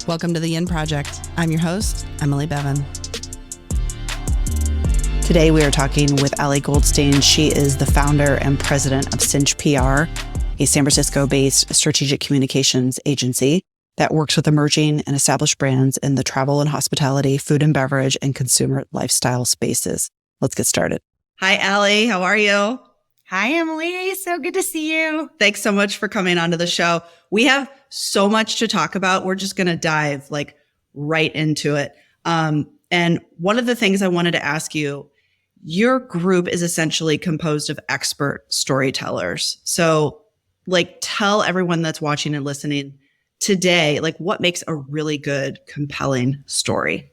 Welcome to The In Project. I'm your host, Emily Bevan. Today we are talking with Alli Goldstein. She is the founder and president of Cinch PR, a San Francisco-based strategic communications agency that works with emerging and established brands in the travel and hospitality, food and beverage, and consumer lifestyle spaces. Let's get started. Hi, Alli. How are you? Hi, Emily. So good to see you. Thanks so much for coming onto the show. We have so much to talk about. We're just going to dive right into it. And one of the things I wanted to ask you, your group is essentially composed of expert storytellers. So tell everyone that's watching and listening today, what makes a really good, compelling story?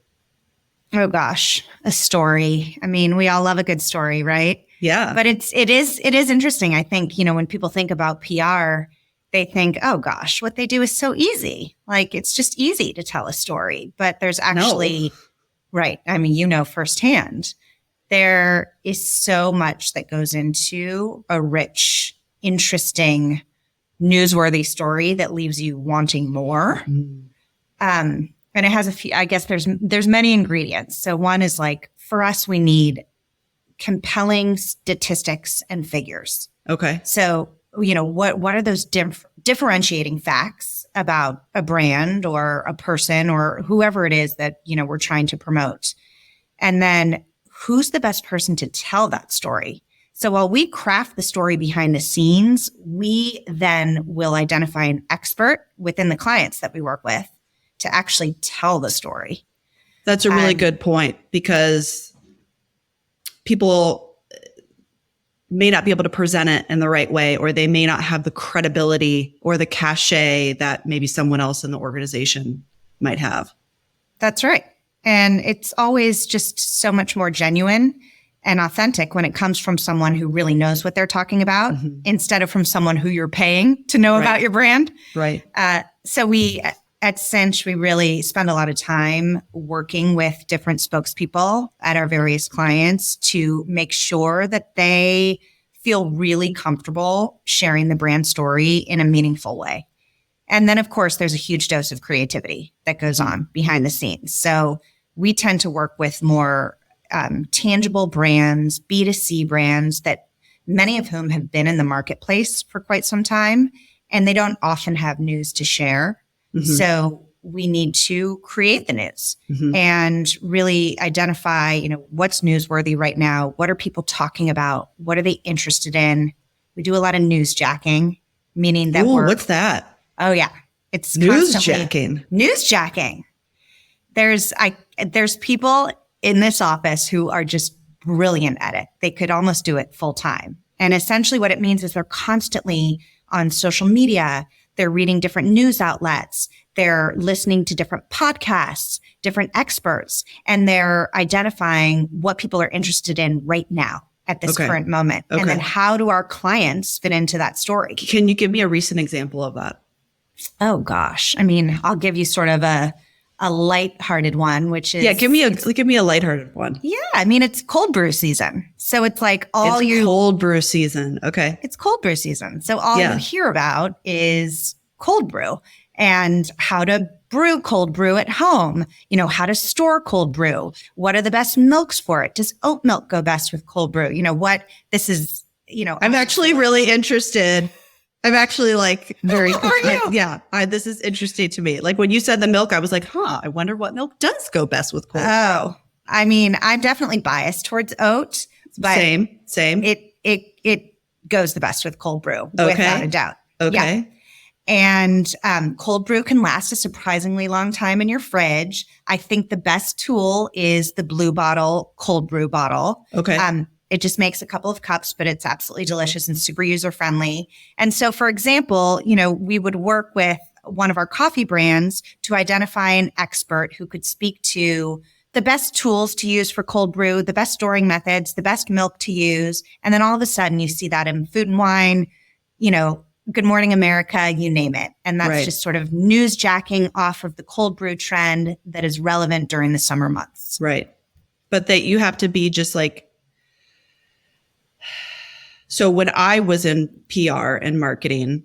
Oh gosh, a story. I mean, we all love a good story, right? Yeah. But it is interesting. I think, when people think about PR, they think, oh gosh, what they do is so easy. It's just easy to tell a story. But there's actually, right. I mean, firsthand, there is so much that goes into a rich, interesting, newsworthy story that leaves you wanting more. Mm-hmm. And it has a few, I guess there's many ingredients. So one is for us, we need compelling statistics and figures. Okay. So, what are those differentiating facts about a brand or a person or whoever it is that, we're trying to promote? And then who's the best person to tell that story? So while we craft the story behind the scenes, we then will identify an expert within the clients that we work with to actually tell the story. That's a really good point, because people may not be able to present it in the right way, or they may not have the credibility or the cachet that maybe someone else in the organization might have. That's right. And it's always just so much more genuine and authentic when it comes from someone who really knows what they're talking about, mm-hmm. instead of from someone who you're paying to know about your brand. Right. So we at Cinch, we really spend a lot of time working with different spokespeople at our various clients to make sure that they feel really comfortable sharing the brand story in a meaningful way. And then, of course, there's a huge dose of creativity that goes on behind the scenes. So we tend to work with more tangible brands, B2C brands, that many of whom have been in the marketplace for quite some time, and they don't often have news to share. Mm-hmm. So we need to create the news, mm-hmm. and really identify, what's newsworthy right now. What are people talking about? What are they interested in? We do a lot of newsjacking, meaning that what's that? Oh yeah. It's newsjacking. Newsjacking. There's people in this office who are just brilliant at it. They could almost do it full time. And essentially what it means is they're constantly on social media. They're reading different news outlets. They're listening to different podcasts, different experts, and they're identifying what people are interested in right now at this current moment. Okay. And then how do our clients fit into that story? Can you give me a recent example of that? Oh gosh. I mean, I'll give you sort of a lighthearted one, which is... Yeah, give me a lighthearted one. Yeah, I mean, it's cold brew season. So it's cold brew season. Okay. It's cold brew season. So all you hear about is cold brew and how to brew cold brew at home, how to store cold brew. What are the best milks for it? Does oat milk go best with cold brew? I'm actually really interested. I'm actually very, yeah. This is interesting to me. When you said the milk, I was like, I wonder what milk does go best with cold. Oh, I mean, I'm definitely biased towards oat, but same. It goes the best with cold brew, without a doubt. Okay. Yeah. And cold brew can last a surprisingly long time in your fridge. I think the best tool is the Blue Bottle cold brew bottle. Okay. It just makes a couple of cups, but it's absolutely delicious and super user-friendly. And so, for example, we would work with one of our coffee brands to identify an expert who could speak to the best tools to use for cold brew, the best storing methods, the best milk to use. And then all of a sudden you see that in Food and Wine, Good Morning America, you name it. And that's just sort of newsjacking off of the cold brew trend that is relevant during the summer months. Right. But that you have to be just so when I was in PR and marketing,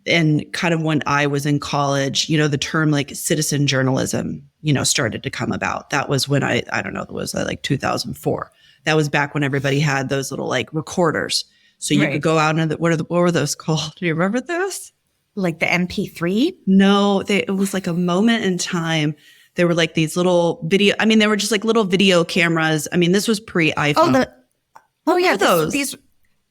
and kind of when I was in college, the term like citizen journalism, started to come about. That was when I don't know, it was like 2004. That was back when everybody had those little like recorders. So you could go out and what were those called? Do you remember those? Like the MP3? No, it was like a moment in time. There were like these little video. I mean, they were just like little video cameras. I mean, this was pre-iPhone.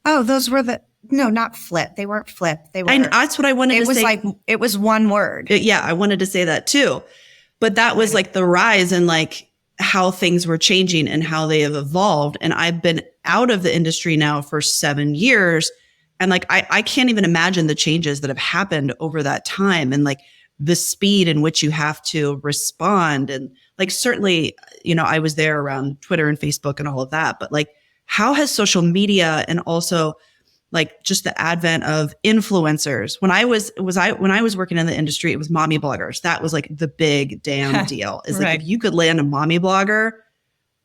Those were no, not flip. They weren't flip. They were. That's what I wanted to say. It was like, it was one word. Yeah, I wanted to say that too. But that was like the rise and like how things were changing and how they have evolved. And I've been out of the industry now for 7 years. And like, I can't even imagine the changes that have happened over that time and like the speed in which you have to respond. And like, certainly, I was there around Twitter and Facebook and all of that, but like, how has social media and also like just the advent of influencers? When I was working in the industry, it was mommy bloggers. That was like the big damn deal. Is like, if you could land a mommy blogger,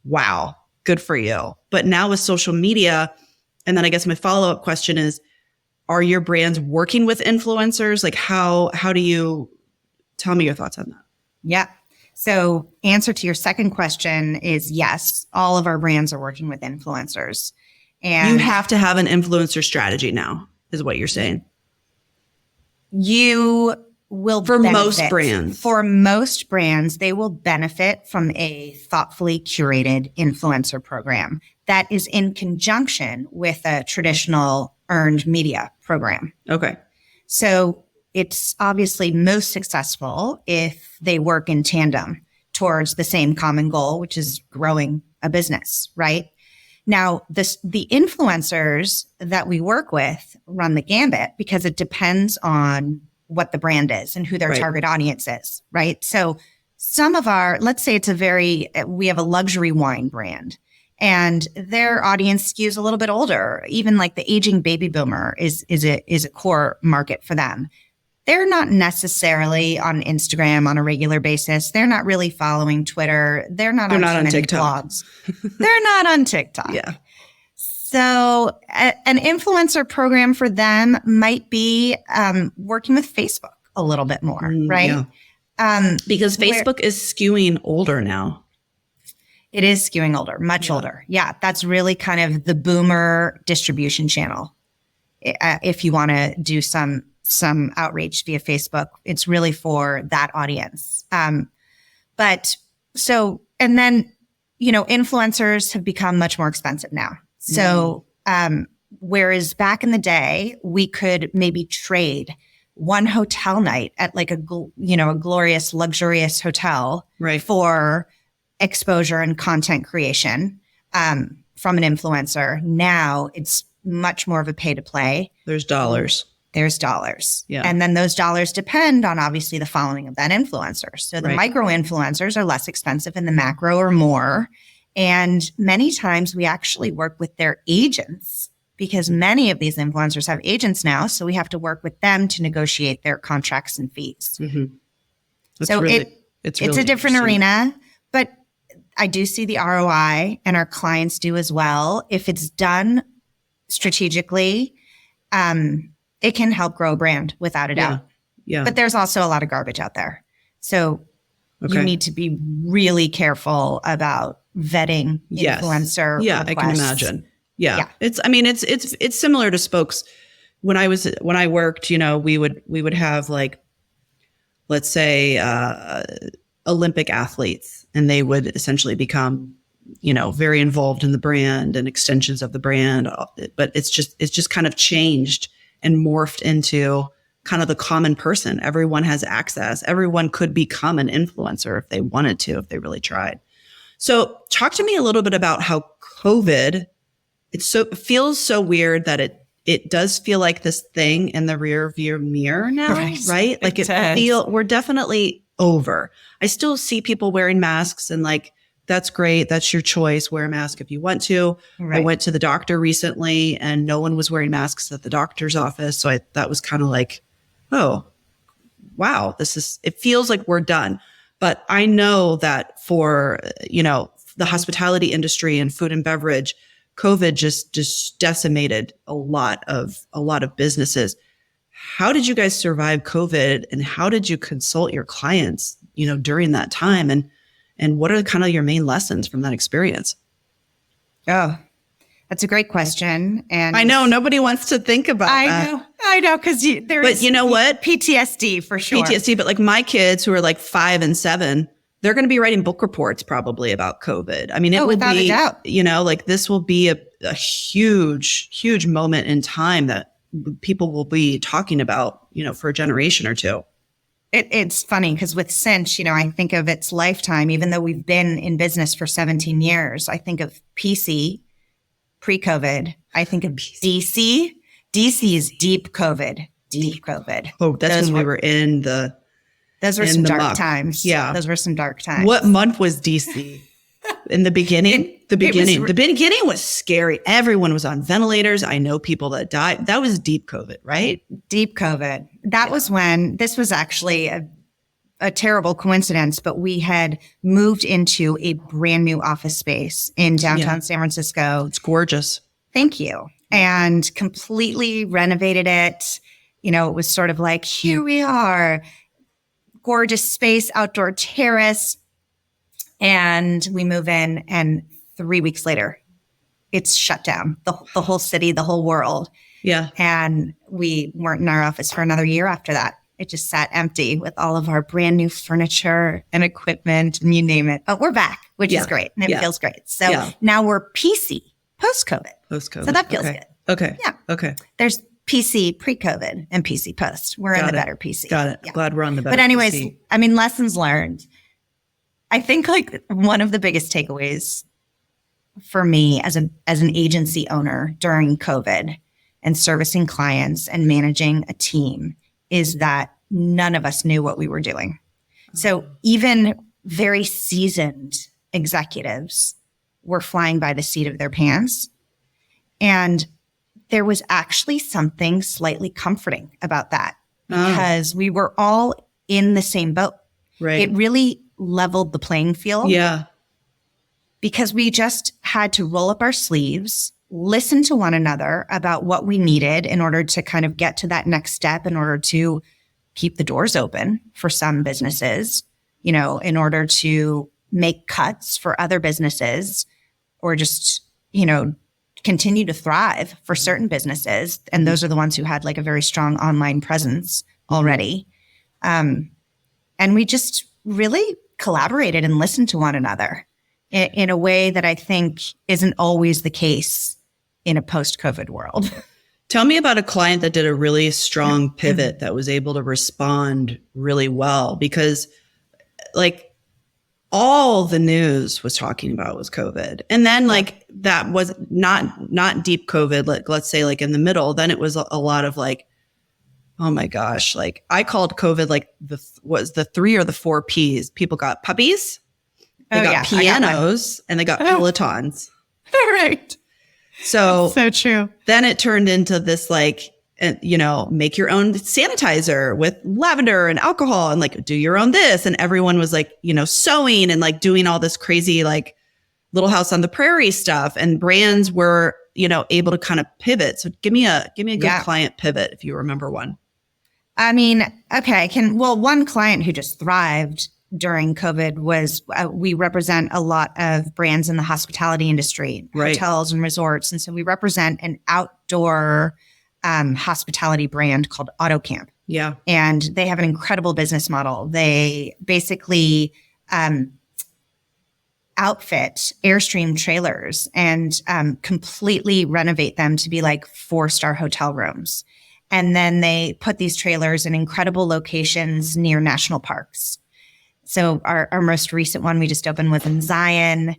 wow, good for you. But now with social media, and then I guess my follow-up question is, are your brands working with influencers? Like how do you tell me your thoughts on that? Yeah. So answer to your second question is yes, all of our brands are working with influencers. And you have to have an influencer strategy now, is what you're saying. You will For benefit. most brands. For most brands, they will benefit from a thoughtfully curated influencer program that is in conjunction with a traditional earned media program. Okay. So it's obviously most successful if they work in tandem towards the same common goal, which is growing a business, right? Now, the influencers that we work with run the gambit because it depends on what the brand is and who their target audience is, right? So some of let's say we have a luxury wine brand and their audience skews a little bit older. Even like the aging baby boomer is a core market for them. They're not necessarily on Instagram on a regular basis. They're not really following Twitter. They're not on TikTok. Blogs. They're not on TikTok. Yeah. So an influencer program for them might be working with Facebook a little bit more, right? Yeah. Because Facebook is skewing older now. It is skewing older, much older. Yeah, that's really kind of the boomer distribution channel. If you want to do some outreach via Facebook, it's really for that audience. And then, influencers have become much more expensive now. So, whereas back in the day, we could maybe trade one hotel night at like a glorious, luxurious hotel for exposure and content creation, from an influencer. Now it's much more of a pay to play. There's dollars. Yeah. And then those dollars depend on obviously the following of that influencer. So the micro influencers are less expensive and the macro are more. And many times we actually work with their agents because many of these influencers have agents now. So we have to work with them to negotiate their contracts and fees. Mm-hmm. So it's a different arena, but I do see the ROI and our clients do as well. If it's done strategically, it can help grow a brand without a doubt. Yeah. But there's also a lot of garbage out there. So you need to be really careful about vetting influencer requests. I can imagine. Yeah. It's similar to spokes. When I worked, we would have like, let's say, Olympic athletes, and they would essentially become, very involved in the brand and extensions of the brand. But it's just kind of changed and morphed into kind of the common person. Everyone has access. Everyone could become an influencer if they wanted to, if they really tried. So talk to me a little bit about how COVID, it feels so weird that it does feel like this thing in the rear view mirror now, right? Like we're definitely over. I still see people wearing masks and like, that's great. That's your choice. Wear a mask if you want to. I went to the doctor recently and no one was wearing masks at the doctor's office. So that was kind of like, oh, wow, it feels like we're done. But I know that for, the hospitality industry and food and beverage, COVID just decimated a lot of businesses. how did you guys survive COVID, and how did you consult your clients, during that time? And what are kind of your main lessons from that experience? Oh, that's a great question. And I know nobody wants to think about that. I know. Cause but you know what? PTSD for sure. PTSD, but like my kids who are like 5 and 7, they're going to be writing book reports probably about COVID. I mean, it will without be, a doubt. Like this will be a huge, huge moment in time that people will be talking about, for a generation or two. It's funny because with Cinch, I think of its lifetime, even though we've been in business for 17 years, I think of PC pre-COVID. I think of DC. DC is deep COVID. Oh, that's when we were in the... Those were some dark times. Yeah. Those were some dark times. What month was DC? In the beginning? The beginning was scary. Everyone was on ventilators. I know people that died. That was deep COVID, right? Deep COVID. That was when, this was actually a terrible coincidence, but we had moved into a brand new office space in downtown San Francisco. It's gorgeous. Thank you. And completely renovated it. It was sort of like, here we are. Gorgeous space, outdoor terrace. And we move in, and 3 weeks later, it's shut down. The whole city, the whole world. Yeah. And we weren't in our office for another year after that. It just sat empty with all of our brand new furniture and equipment and you name it. But we're back, which is great. And it feels great. So now we're PC post-COVID. Post-COVID. So that feels good. Okay. Yeah. Okay. There's PC pre-COVID and PC post. We're in the better PC. Got it. Yeah. Glad we're on the better But anyways, PC. I mean, lessons learned. I think like one of the biggest takeaways for me as an agency owner during COVID and servicing clients and managing a team is that none of us knew what we were doing. So even very seasoned executives were flying by the seat of their pants. And there was actually something slightly comforting about that because we were all in the same boat. Right. It really leveled the playing field. Yeah. Because we just had to roll up our sleeves, listen to one another about what we needed in order to kind of get to that next step, in order to keep the doors open for some businesses, in order to make cuts for other businesses, or just, continue to thrive for certain businesses. And those are the ones who had like a very strong online presence already. And we just really collaborated and listened to one another in a way that I think isn't always the case in a post-COVID world. Tell me about a client that did a really strong pivot that was able to respond really well, because like all the news was talking about was COVID. And then like that was not deep COVID, like let's say like in the middle, then it was a lot of like, oh my gosh, like I called COVID like the 3 or the 4 Ps. People got puppies, they got pianos, and they got Pelotons. Right. So true. Then it turned into this like, make your own sanitizer with lavender and alcohol and like do your own this. And everyone was like, sewing and like doing all this crazy like Little House on the Prairie stuff. And brands were, able to kind of pivot. So give me a good client pivot if you remember one. I mean, okay, one client who just thrived during COVID was, we represent a lot of brands in the hospitality industry, right. Hotels and resorts. And so we represent an outdoor hospitality brand called AutoCamp. Yeah. And they have an incredible business model. They basically outfit Airstream trailers and completely renovate them to be like 4-star hotel rooms. And then they put these trailers in incredible locations near national parks. So our most recent one we just opened was in Zion.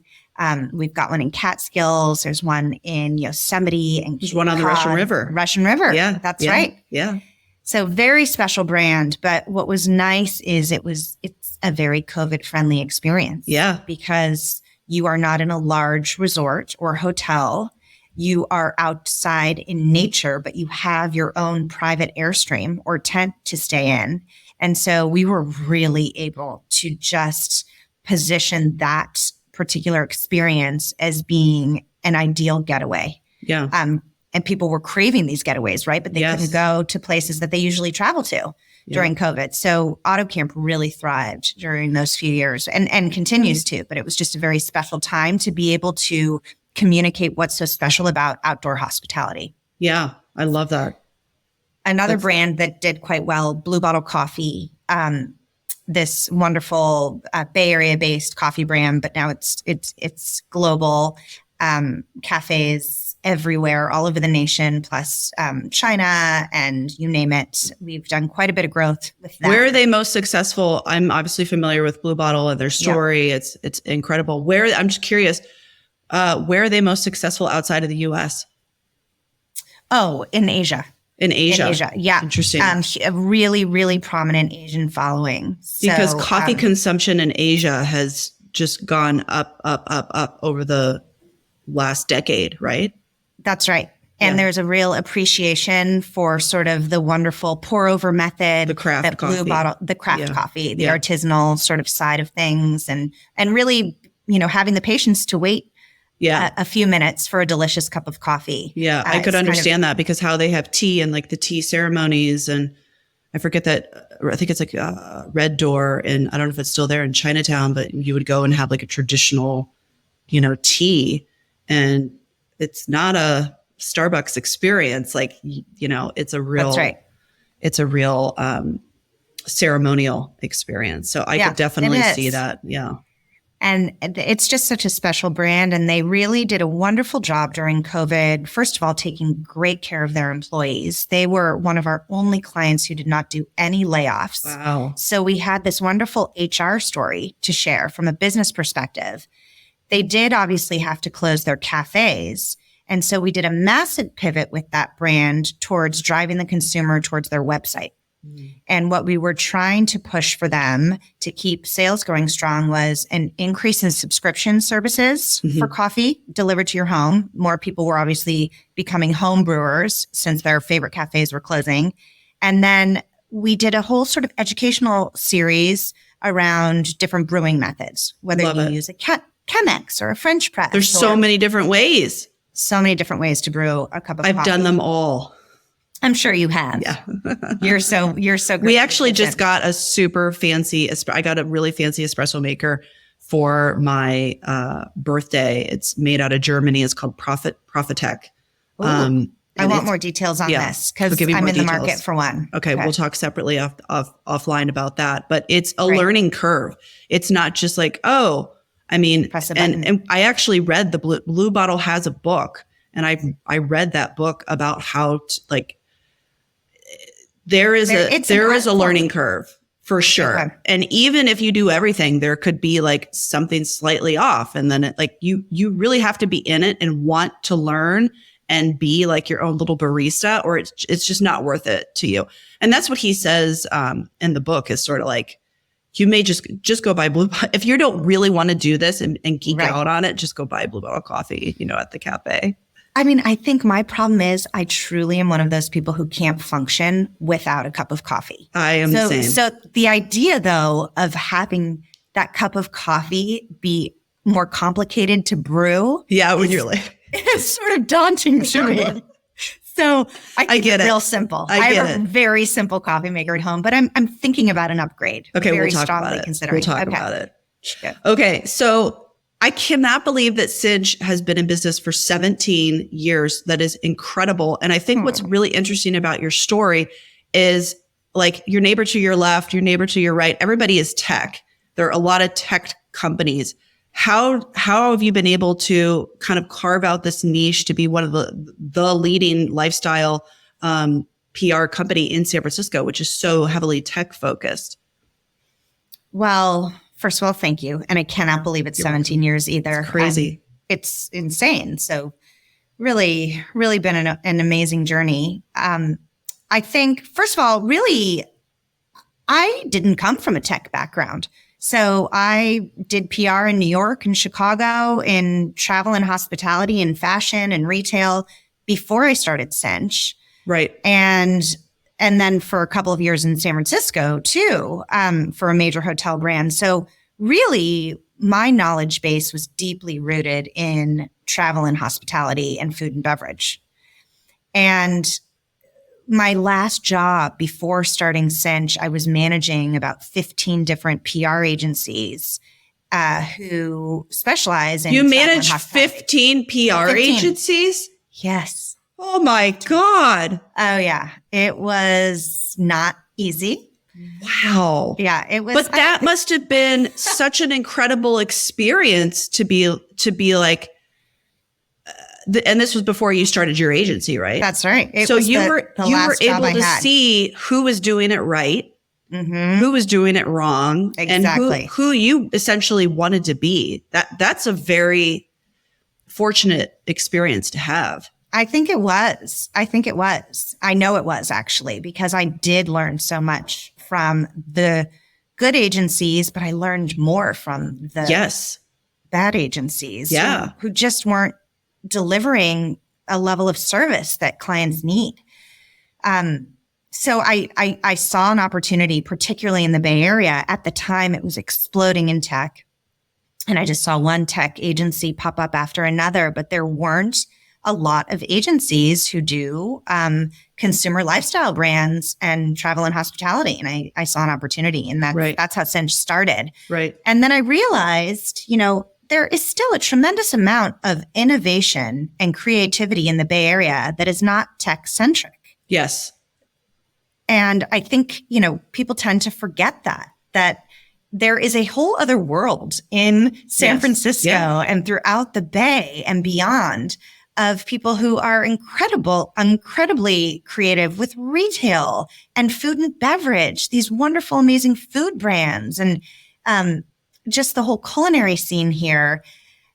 We've got one in Catskills. There's one in Yosemite. And there's one on the Russian River. Russian River. Yeah. That's right. Yeah. So very special brand. But what was nice is it's a very COVID-friendly experience. Yeah. Because you are not in a large resort or hotel. You are outside in nature, but you have your own private Airstream or tent to stay in. And so we were really able to just position that particular experience as being an ideal getaway. Yeah. and people were craving these getaways, right? But they couldn't go to places that they usually travel to during COVID. So AutoCamp really thrived during those few years and continues to, but it was just a very special time to be able to communicate what's so special about outdoor hospitality. Yeah, I love that. Another brand that did quite well, Blue Bottle Coffee, this wonderful Bay Area based coffee brand, but now it's global, cafes everywhere, all over the nation, plus China and you name it. We've done quite a bit of growth with that. Where are they most successful? I'm obviously familiar with Blue Bottle and their story. Yeah. It's incredible. I'm just curious, where are they most successful outside of the US? Oh, in Asia. In Asia. Yeah. Interesting. A really, really prominent Asian following. Because coffee consumption in Asia has just gone up over the last decade, right? That's right. And there's a real appreciation for sort of the wonderful pour over method, the craft coffee, coffee, the artisanal sort of side of things, and really, having the patience to wait a few minutes for a delicious cup of coffee. Yeah, I could understand that because how they have tea and like the tea ceremonies, and I forget that. I think it's like Red Door, and I don't know if it's still there in Chinatown, but you would go and have like a traditional, tea, and it's not a Starbucks experience. Like, it's a real, it's a real ceremonial experience. So I could definitely see that. Yeah. And it's just such a special brand. And they really did a wonderful job during COVID. First of all, taking great care of their employees. They were one of our only clients who did not do any layoffs. Wow. So we had this wonderful HR story to share from a business perspective. They did obviously have to close their cafes. And so we did a massive pivot with that brand towards driving the consumer towards their website. And what we were trying to push for them to keep sales going strong was an increase in subscription services for coffee delivered to your home. More people were obviously becoming home brewers since their favorite cafes were closing. And then we did a whole sort of educational series around different brewing methods, whether you use a Chemex or a French press. There's so many different ways. So many different ways to brew a cup of coffee. I've done them all. I'm sure you have. Yeah. You're so good. We actually just got a super fancy, I got a really fancy espresso maker for my birthday. It's made out of Germany. It's called Profitec. I want more details on this because I'm in the market for one. Okay. We'll talk separately offline about that, but it's a learning curve. It's not just like, press a button. And I actually read the Blue Bottle has a book, and I read that book about how to, there is a learning curve for sure. Okay. And even if you do everything, there could be like something slightly off. And then you really have to be in it and want to learn and be like your own little barista, or it's just not worth it to you. And that's what he says in the book is sort of like, you may just go buy Blue Bottle. If you don't really want to do this and geek out on it, just go buy Blue Bottle coffee, at the cafe. I mean, I think my problem is I truly am one of those people who can't function without a cup of coffee. I am the same. So the idea, though, of having that cup of coffee be more complicated to brew. Yeah, when you're like. It's sort of daunting to me. So I get it. Real simple. I have a very simple coffee maker at home, but I'm thinking about an upgrade. Okay, we'll talk about it. We'll talk about it. Good. Okay, so I cannot believe that Cinch has been in business for 17 years. That is incredible. And I think what's really interesting about your story is like your neighbor to your left, your neighbor to your right, everybody is tech. There are a lot of tech companies. How have you been able to kind of carve out this niche to be one of the leading lifestyle PR company in San Francisco, which is so heavily tech focused? Well, first of all, thank you. And I cannot believe it's 17 years either. It's crazy. It's insane. So really, really been an amazing journey. I think, first of all, really, I didn't come from a tech background. So I did PR in New York and Chicago, in travel and hospitality and fashion and retail before I started Cinch. Right. And then for a couple of years in San Francisco too, for a major hotel brand. So really my knowledge base was deeply rooted in travel and hospitality and food and beverage. And my last job before starting Cinch, I was managing about 15 different PR agencies who specialize in You travel and managed hospitality. 15 PR 15. agencies? Yes. Oh my God. Oh yeah. It was not easy. Wow. Yeah, it was. But that must have been such an incredible experience to be like, and this was before you started your agency, right? That's right. So you were able to had. see who was doing it right, Mm-hmm. who was doing it wrong, Exactly. and who you essentially wanted to be. That's a very fortunate experience to have. I think it was. I know it was, actually, because I did learn so much from the good agencies, but I learned more from the bad agencies who just weren't delivering a level of service that clients need. So I saw an opportunity, particularly in the Bay Area. At the time, it was exploding in tech. And I just saw one tech agency pop up after another, but there weren't a lot of agencies who do consumer lifestyle brands and travel and hospitality. And I saw an opportunity, and that's how Cinch started. Right. And then I realized, there is still a tremendous amount of innovation and creativity in the Bay Area that is not tech centric. Yes. And I think, people tend to forget that there is a whole other world in San Francisco and throughout the Bay and beyond of people who are incredibly creative with retail and food and beverage, these wonderful, amazing food brands, and just the whole culinary scene here.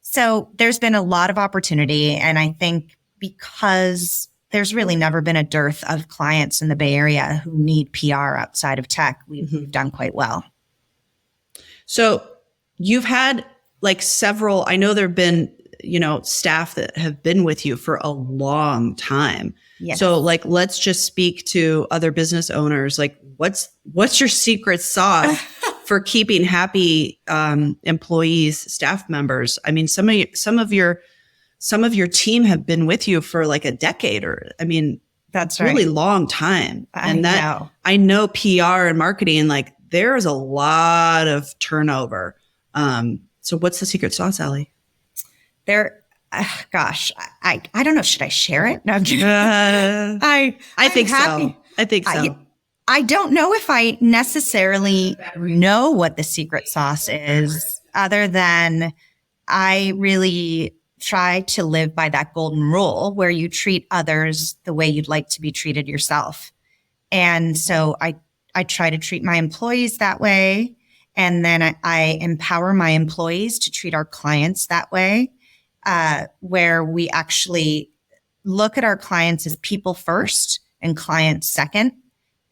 So there's been a lot of opportunity. And I think because there's really never been a dearth of clients in the Bay Area who need PR outside of tech, we've done quite well. So you've had several, I know there've been, staff that have been with you for a long time. Yes. So let's just speak to other business owners. What's your secret sauce for keeping happy employees, staff members? I mean, some of your team have been with you for a decade, or that's really long time. I know PR and marketing, there's a lot of turnover. So what's the secret sauce, Alli? I don't know. Should I share it? No, I'm joking. I think so. I don't know if I necessarily know what the secret sauce is, other than I really try to live by that golden rule where you treat others the way you'd like to be treated yourself. And so I try to treat my employees that way. And then I empower my employees to treat our clients that way, where we actually look at our clients as people first and clients second.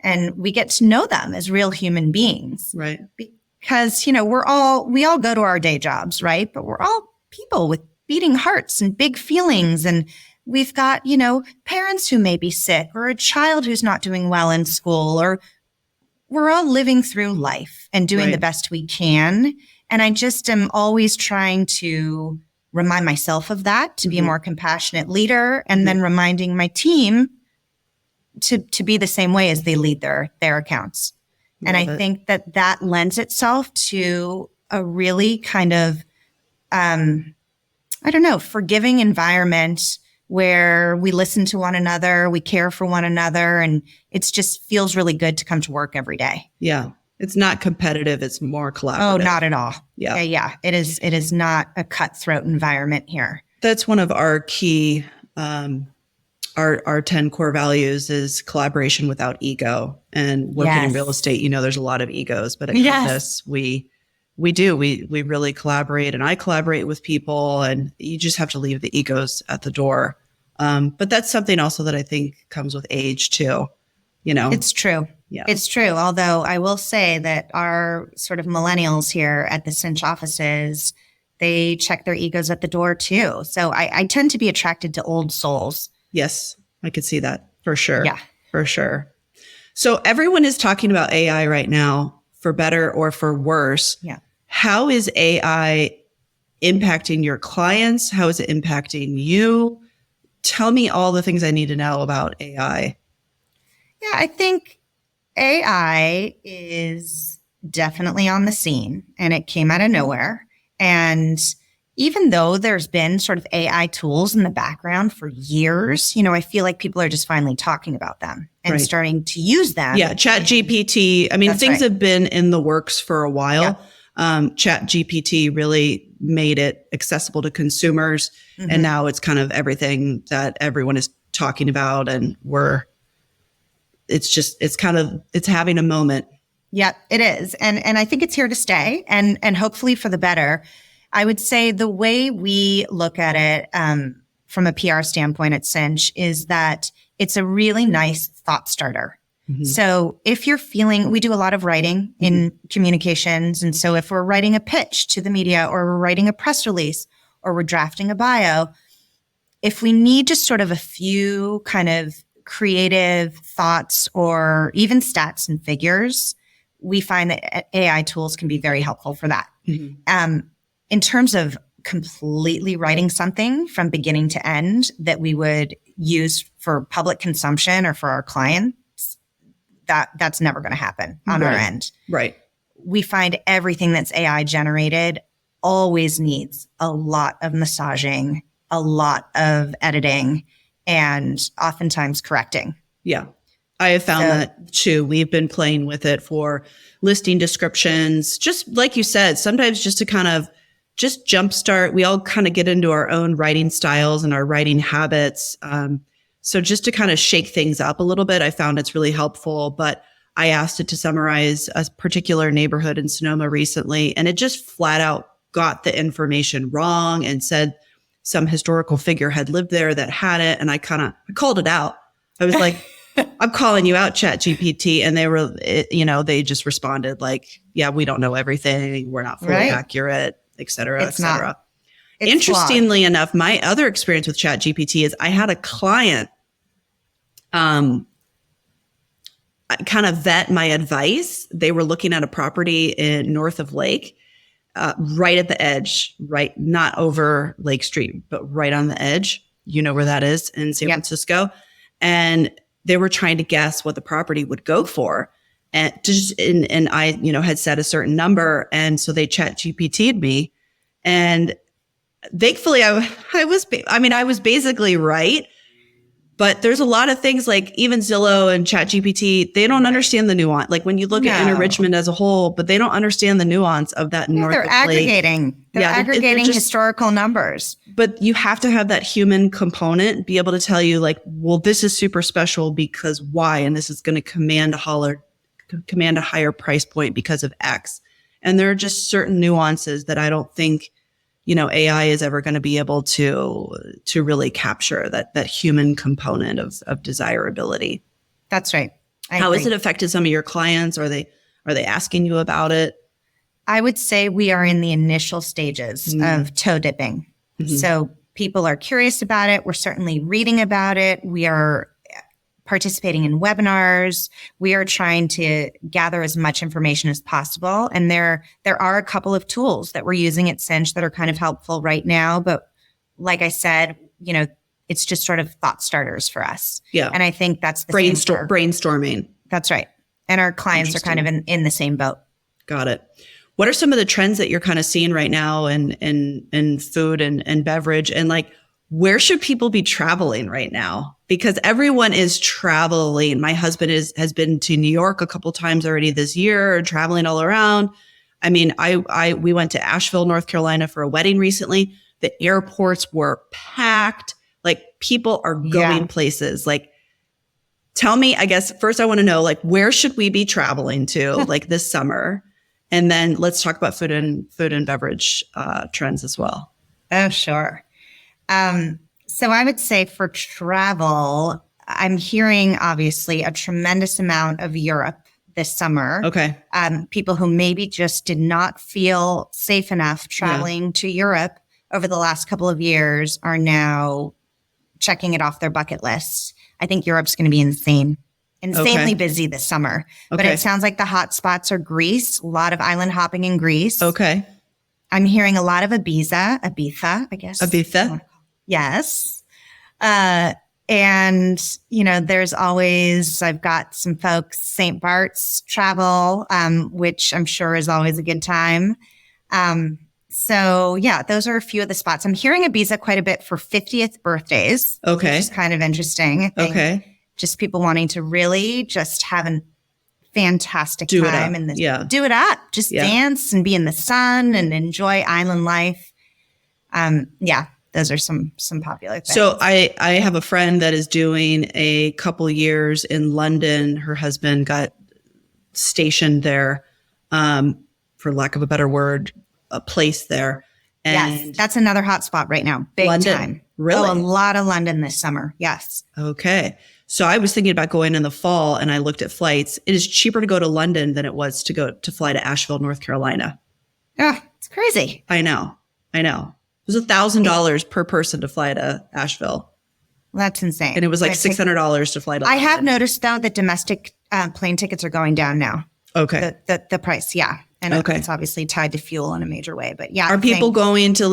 And we get to know them as real human beings. Right. Because, we all go to our day jobs, right? But we're all people with beating hearts and big feelings. And we've got, parents who may be sick, or a child who's not doing well in school, or we're all living through life and doing the best we can. And I just am always trying to remind myself of that, to be a more compassionate leader, and then reminding my team to be the same way as they lead their accounts. And I think that lends itself to a really kind of, forgiving environment where we listen to one another, we care for one another, and it just feels really good to come to work every day. Yeah. It's not competitive. It's more collaborative. Oh, not at all. Yeah. Yeah. It is not a cutthroat environment here. That's one of our key, our 10 core values is collaboration without ego. And working in real estate, there's a lot of egos, but at Compass, we really collaborate, and I collaborate with people, and you just have to leave the egos at the door. But that's something also that I think comes with age too. It's true. Yeah. It's true. Although I will say that our sort of millennials here at the Cinch offices, they check their egos at the door too. So I tend to be attracted to old souls. Yes, I could see that for sure. Yeah. For sure. So everyone is talking about AI right now, for better or for worse. Yeah. How is AI impacting your clients? How is it impacting you? tell me all the things I need to know about AI. Yeah, I think AI is definitely on the scene, and it came out of nowhere. And even though there's been sort of AI tools in the background for years, I feel like people are just finally talking about them and starting to use them. Yeah, ChatGPT. I mean, things have been in the works for a while. Yeah. ChatGPT really made it accessible to consumers. And now it's kind of everything that everyone is talking about. And it's having a moment. Yeah, it is. And I think it's here to stay and hopefully for the better. I would say the way we look at it from a PR standpoint at Cinch is that it's a really nice thought starter. So if you're we do a lot of writing in communications. And so if we're writing a pitch to the media or we're writing a press release or we're drafting a bio, if we need just sort of a few kind of creative thoughts or even stats and figures, we find that AI tools can be very helpful for that. In terms of completely writing something from beginning to end that we would use for public consumption or for our clients, that's never going to happen on our end. Right. We find everything that's AI generated always needs a lot of massaging, a lot of editing, and oftentimes correcting. Yeah. I have found that too. We've been playing with it for listing descriptions, just like you said, sometimes just to kind of just jumpstart. We all kind of get into our own writing styles and our writing habits. So just to kind of shake things up a little bit, I found it's really helpful. But I asked it to summarize a particular neighborhood in Sonoma recently, and it just flat out got the information wrong and said some historical figure had lived there that had it. And I called it out. I was like, I'm calling you out, ChatGPT. And they just responded like, yeah, we don't know everything. We're not fully accurate, et cetera, et cetera. Interestingly enough, my other experience with ChatGPT is I had a client kind of vet my advice. They were looking at a property in north of Lake, right at the edge, right, not over Lake Street, but right on the edge. You know where that is in San Francisco. And they were trying to guess what the property would go for. And I, had set a certain number. And so they ChatGPT'd me. And thankfully I was basically right. But there's a lot of things like even Zillow and ChatGPT, they don't understand the nuance. Like when you look at Inner Richmond as a whole, but they don't understand the nuance of that north. They're aggregating. They're aggregating historical numbers. But you have to have that human component, be able to tell you like, well, this is super special because why? And this is going to command a higher price point because of X. And there are just certain nuances that I don't think AI is ever going to be able to really capture that human component of desirability. That's right. How has it affected some of your clients? Are they asking you about it? I would say we are in the initial stages of toe dipping. So people are curious about it. We're certainly reading about it. We are participating in webinars. We are trying to gather as much information as possible. And there are a couple of tools that we're using at Cinch that are kind of helpful right now. But like I said, it's just sort of thought starters for us. Yeah. And I think that's the brainstorming. That's right. And our clients are kind of in the same boat. Got it. What are some of the trends that you're kind of seeing right now in food and beverage? And like, where should people be traveling right now? Because everyone is traveling. My husband has been to New York a couple times already this year, traveling all around. I mean, we went to Asheville, North Carolina for a wedding recently. The airports were packed. Like people are going places. Like, tell me, I guess first I want to know, like, where should we be traveling to like this summer? And then let's talk about food and beverage trends as well. Oh, sure. So I would say for travel, I'm hearing obviously a tremendous amount of Europe this summer. Okay. People who maybe just did not feel safe enough traveling to Europe over the last couple of years are now checking it off their bucket list. I think Europe's going to be insanely busy this summer. But it sounds like the hot spots are Greece, a lot of island hopping in Greece. Okay. I'm hearing a lot of Ibiza, I guess. Ibiza? Yes. And, there's always, I've got some folks, St. Bart's travel, which I'm sure is always a good time. So yeah, those are a few of the spots. I'm hearing Ibiza quite a bit for 50th birthdays. Okay. Which is kind of interesting. I think Okay. just people wanting to really just have a fantastic time and do it up, just dance and be in the sun and enjoy island life. Those are some popular things. So I have a friend that is doing a couple years in London. Her husband got stationed there, for lack of a better word, a place there. And yes, that's another hot spot right now. Big London, time. really? Oh, a lot of London this summer. Yes. Okay. So I was thinking about going in the fall and I looked at flights. It is cheaper to go to London than it was to fly to Asheville, North Carolina. Oh, it's crazy. I know. It was $1,000 per person to fly to Asheville. That's insane. And it was like $600 to fly to London. I have noticed, though, that domestic plane tickets are going down now. Okay. The price, yeah. And it's obviously tied to fuel in a major way. But yeah. Are people going to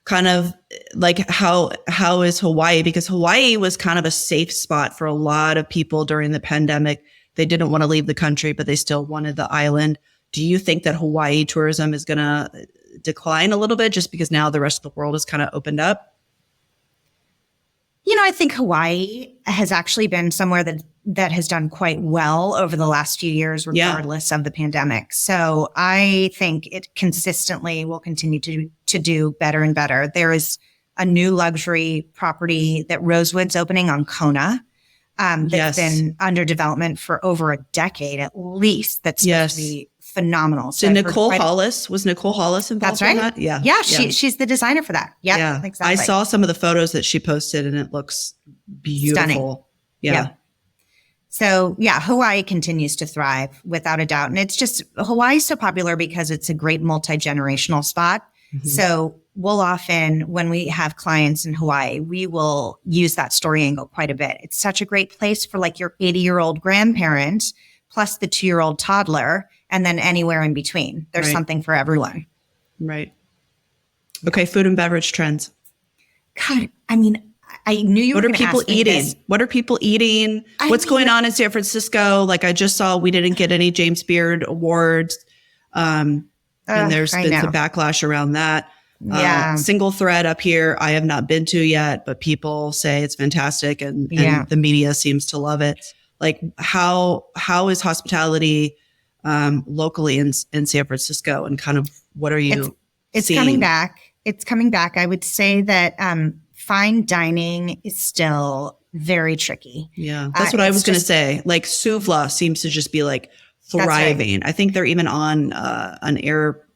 how is Hawaii? Because Hawaii was kind of a safe spot for a lot of people during the pandemic. They didn't want to leave the country, but they still wanted the island. Do you think that Hawaii tourism is going to decline a little bit just because now the rest of the world is kind of opened up? I think Hawaii has actually been somewhere that has done quite well over the last few years, regardless of the pandemic. So I think it consistently will continue to do better and better. There is a new luxury property that Rosewood's opening on Kona. That's been under development for over a decade at least. That's supposed to be phenomenal. So was Nicole Hollis involved? That's right. In that? Yeah. Yeah. She's the designer for that. Yep, yeah. Exactly. I saw some of the photos that she posted and it looks beautiful. Stunning. Yeah. Yep. So yeah, Hawaii continues to thrive without a doubt. And it's just, Hawaii's so popular because it's a great multi-generational spot. Mm-hmm. So we'll often, when we have clients in Hawaii, we will use that story angle quite a bit. It's such a great place for like your 80-year-old grandparent plus the 2-year-old toddler, and then anywhere in between. There's something for everyone. Right. Okay. Food and beverage trends. God, I mean, I knew you were going to ask me this. What are people eating? What are people eating? What's going on in San Francisco? Like I just saw, we didn't get any James Beard awards. And there's been some backlash around that. Yeah. Single thread up here, I have not been to yet, but people say it's fantastic and the media seems to love it. Like how is hospitality locally in San Francisco, and kind of what are you it's seeing? Coming back. It's coming back. I would say that fine dining is still very tricky. Yeah, that's what I was going to say. Like Suvla seems to just be like thriving. Right. I think they're even on an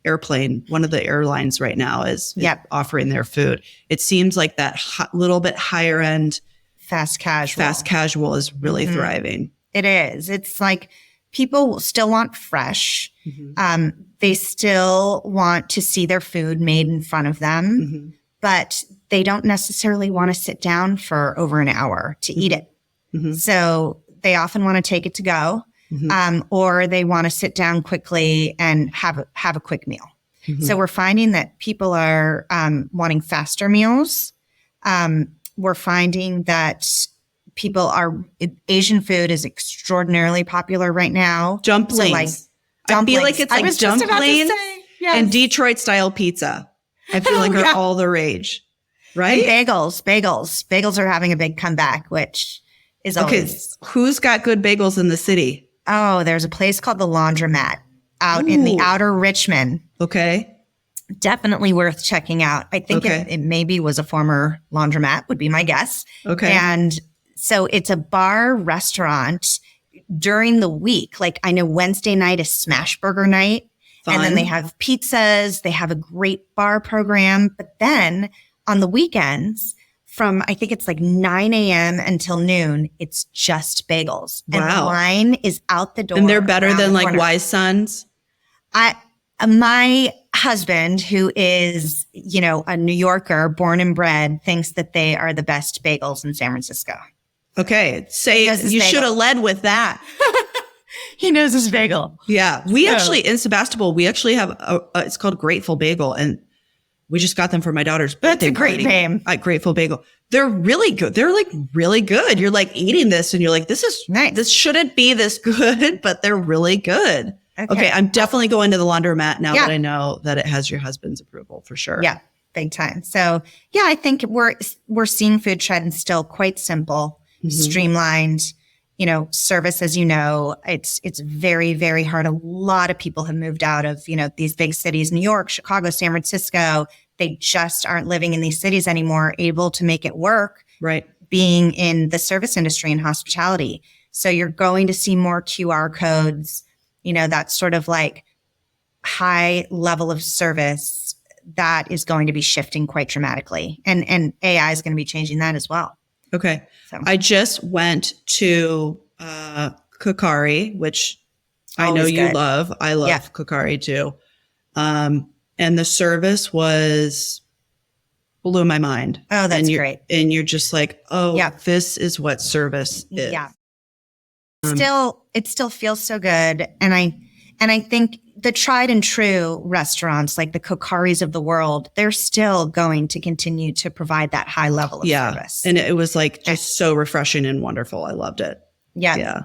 airplane. One of the airlines right now is offering their food. It seems like that little bit higher end fast casual is really thriving. It is. It's like people still want fresh. Mm-hmm. They still want to see their food made in front of them, but they don't necessarily want to sit down for over an hour to eat it. Mm-hmm. So they often want to take it to go, or they want to sit down quickly and have a quick meal. Mm-hmm. So we're finding that people are wanting faster meals. We're finding that Asian food is extraordinarily popular right now. Dumplings. I feel like it's like dumplings and Detroit style pizza. I feel like are all the rage, right? And bagels are having a big comeback, which is always. Who's got good bagels in the city? Oh, there's a place called the Laundromat out in the outer Richmond. Okay. Definitely worth checking out. I think it maybe was a former laundromat, would be my guess. Okay. And so it's a bar restaurant during the week. Like I know Wednesday night is Smash Burger night. Fun. And then they have pizzas. They have a great bar program. But then on the weekends from, I think it's like 9 a.m. until noon, it's just bagels. Wow. And the line is out the door. And they're better than like Wise Sons? My husband, who is, a New Yorker, born and bred, thinks that they are the best bagels in San Francisco. Okay. You should have led with that. He knows his bagel. Yeah. We actually, in Sebastopol, we actually have it's called Grateful Bagel. And We just got them for my daughter's birthday. That's a great party name. at Grateful Bagel. They're really good. They're like really good. You're like eating this and you're like, this is Nice. This shouldn't be this good, but they're really good. Okay. I'm definitely going to the laundromat now that I know that it has your husband's approval for sure. Yeah. Big time. So yeah, I think we're seeing food trends still quite simple, streamlined, service, as it's very, very hard. A lot of people have moved out of, these big cities, New York, Chicago, San Francisco. They just aren't living in these cities anymore, able to make it work. Right. Being in the service industry and hospitality. So you're going to see more QR codes, that sort of like high level of service that is going to be shifting quite dramatically. And AI is going to be changing that as well. Okay. So. I just went to Kukari, which I know you love. I love Kukari too. And the service blew my mind. Oh, that's great. And you're just like, this is what service is. Yeah. It still feels so good. And I think the tried and true restaurants like the Kukaris of the world, they're still going to continue to provide that high level of service. And it was like just so refreshing and wonderful. I loved it. Yeah.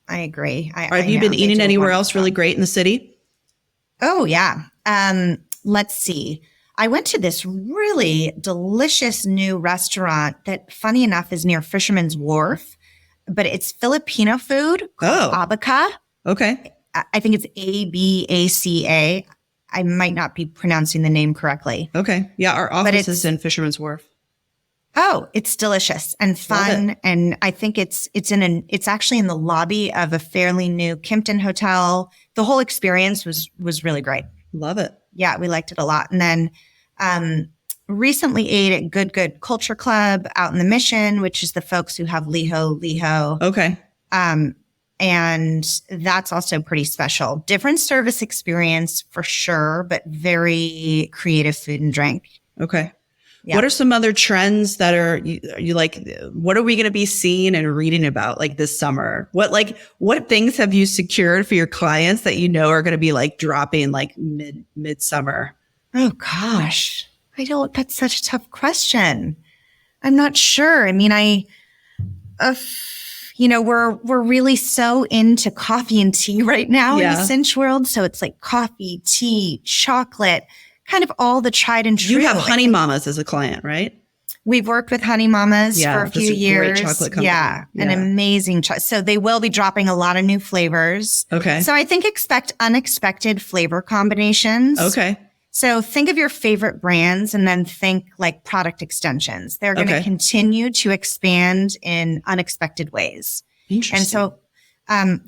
I agree. Have you been eating anywhere else really great in the city? Oh, yeah. Let's see. I went to this really delicious new restaurant that, funny enough, is near Fisherman's Wharf, but it's Filipino food called Abaca. Okay. I think it's Abaca. I might not be pronouncing the name correctly. Okay. Yeah, our office is in Fisherman's Wharf. Oh, it's delicious and fun. And I think it's actually in the lobby of a fairly new Kimpton hotel. The whole experience was really great. Love it. Yeah, we liked it a lot. And then recently ate at Good Culture Club out in the Mission, which is the folks who have Liho. Okay. And that's also pretty special. Different service experience for sure, but very creative food and drink. Okay. Yeah. What are some other trends that are you like? What are we going to be seeing and reading about like this summer? What things have you secured for your clients that are going to be like dropping like midsummer? Oh gosh, that's such a tough question. I'm not sure. I mean, we're really so into coffee and tea right now in the Cinch world. So it's like coffee, tea, chocolate. Kind of all the tried and true. You have Honey Mamas as a client, right? We've worked with Honey Mamas for a few years. Great chocolate company. Yeah, an amazing chocolate. So they will be dropping a lot of new flavors. Okay. So I think expect unexpected flavor combinations. Okay. So think of your favorite brands and then think like product extensions. They're going to continue to expand in unexpected ways. Interesting. And so,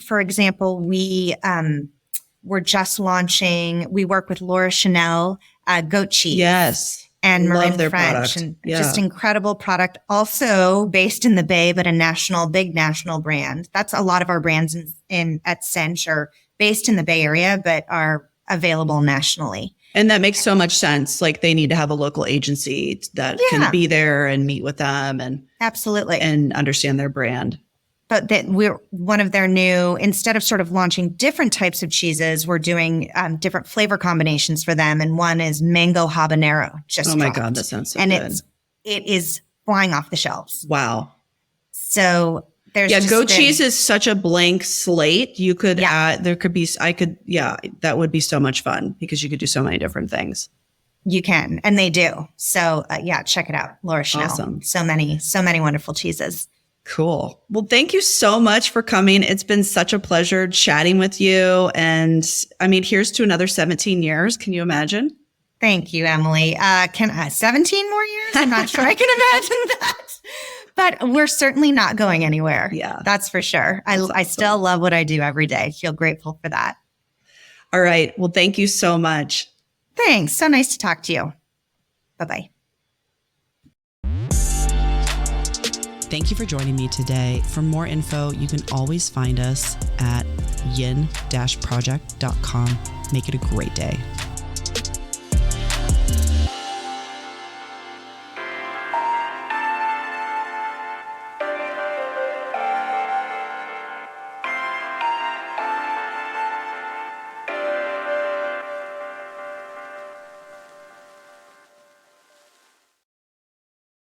for example, we're just launching, we work with Laura Chanel, goat cheese. Yes. And Marin Love their French. product. And just incredible product. Also based in the Bay, but a big national brand. That's a lot of our brands at Cinch are based in the Bay Area, but are available nationally. And that makes so much sense. Like they need to have a local agency that can be there and meet with them and absolutely and understand their brand. But that we're one of their new, instead of sort of launching different types of cheeses, we're doing different flavor combinations for them. And one is mango habanero. Oh my God, that sounds so good. It is flying off the shelves. Wow. So there's goat cheese is such a blank slate. You could add, that would be so much fun because you could do so many different things. You can, and they do. So check it out. Laura Chanel. Awesome. So many wonderful cheeses. Cool. Well, thank you so much for coming. It's been such a pleasure chatting with you. And I mean, here's to another 17 years. Can you imagine? Thank you, Emily. 17 more years? I'm not sure I can imagine that. But we're certainly not going anywhere. Yeah. That's for sure. I still love what I do every day. Feel grateful for that. All right. Well, thank you so much. Thanks. So nice to talk to you. Bye-bye. Thank you for joining me today. For more info, you can always find us at yin-project.com. Make it a great day.